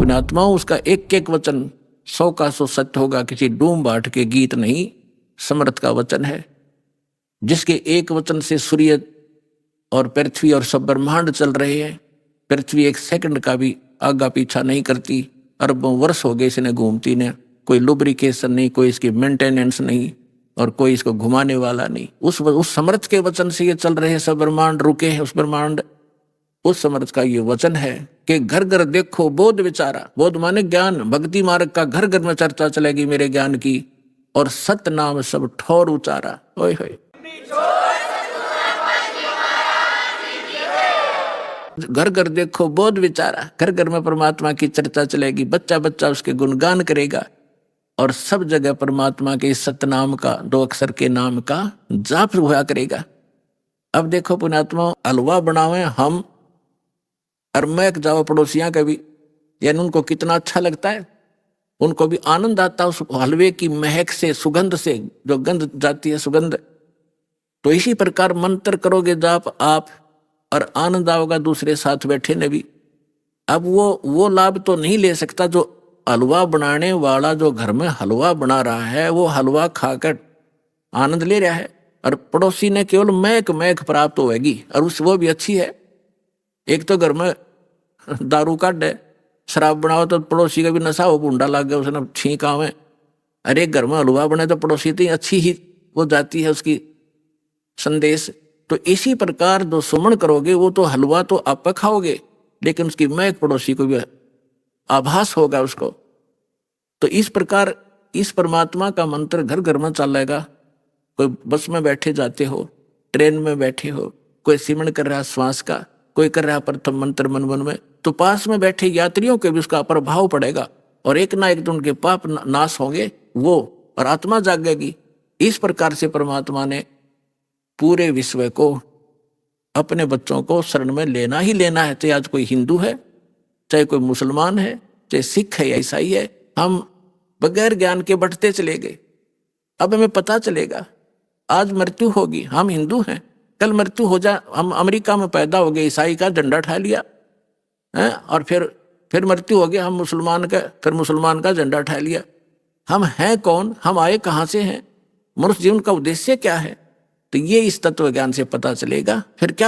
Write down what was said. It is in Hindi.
पुण्यात्माओं, उसका एक एक वचन 100 का 100 सत्य होगा, किसी डूम बाट के गीत नहीं। समर्थ का वचन है, जिसके एक वचन से सूर्य और पृथ्वी और सब ब्रह्मांड चल रहे हैं। पृथ्वी एक सेकंड का भी आगा पीछा नहीं करती। अरबों वर्ष हो गए इसने घूमती ने, कोई लुब्रिकेशन नहीं, कोई इसकी मेंटेनेंस नहीं, और कोई इसको घुमाने वाला नहीं। उस समर्थ के वचन से ये चल रहे हैं, सब ब्रह्मांड रुके हैं। उस ब्रह्मांड, उस समर्थ का ये वचन है कि घर घर देखो बोध विचारा। बोध माने ज्ञान, भक्ति मार्ग का घर घर में चर्चा चलेगी मेरे ज्ञान की, और सत्य नाम सब ठोर उचारा। ओए होए, घर घर देखो बोध विचारा, घर घर में परमात्मा की चर्चा चलेगी, बच्चा बच्चा उसके गुणगान करेगा, और सब जगह परमात्मा के सतनाम का, 2 अक्षर के नाम का जाप हुआ करेगा। अब देखो पुण्यात्मा, हलवा बनावे हम और महक जाओ पड़ोसियां का भी, यानी उनको कितना अच्छा लगता है, उनको भी आनंद आता है उस हलवे की महक से, सुगंध से, जो गंध जाती है सुगंध। तो इसी प्रकार मंत्र करोगे जाप आप, और आनंद आओगा दूसरे साथ बैठे ने भी। अब वो लाभ तो नहीं ले सकता जो हलवा बनाने वाला, जो घर में हलवा बना रहा है, वो हलवा खाकर आनंद ले रहा है, और पड़ोसी ने केवल महक महक प्राप्त होगी, और वो भी अच्छी है। एक तो घर में दारू काट है, शराब बनाओ तो पड़ोसी का भी नशा हो, बूंडा लग गया उसने छींक आवे। अरे घर में हलवा बने तो पड़ोसी तो अच्छी ही वो जाती है उसकी संदेश। तो इसी प्रकार जो सुमन करोगे, वो तो हलवा तो आप खाओगे, लेकिन उसकी महक पड़ोसी को भी आभास होगा उसको। तो इस प्रकार इस परमात्मा का मंत्र घर घर में चलेगा। कोई बस में बैठे जाते हो, ट्रेन में बैठे हो, कोई सिमरण कर रहा श्वास का, कोई कर रहा प्रथम मंत्र मन मन में, तो पास में बैठे यात्रियों के भी उसका प्रभाव पड़ेगा, और एक ना एक तो उनके पाप नाश होंगे वो, और आत्मा जागेगी। इस प्रकार से परमात्मा ने पूरे विश्व को, अपने बच्चों को शरण में लेना ही लेना है। चाहे आज कोई हिंदू है, चाहे कोई मुसलमान है, चाहे सिख है या ईसाई है, हम बगैर ज्ञान के बढ़ते चले गए। अब हमें पता चलेगा आज मृत्यु होगी, हम हिंदू हैं, कल मृत्यु हो जा, हम अमेरिका में पैदा हो गए, ईसाई का झंडा उठा लिया है, और फिर मृत्यु हो गया, हम मुसलमान का, फिर मुसलमान का झंडा उठा लिया। हम हैं कौन, हम आए कहाँ से हैं, मनुष्य जीवन का उद्देश्य क्या है, तो ये इस तत्व ज्ञान से पता चलेगा। फिर क्या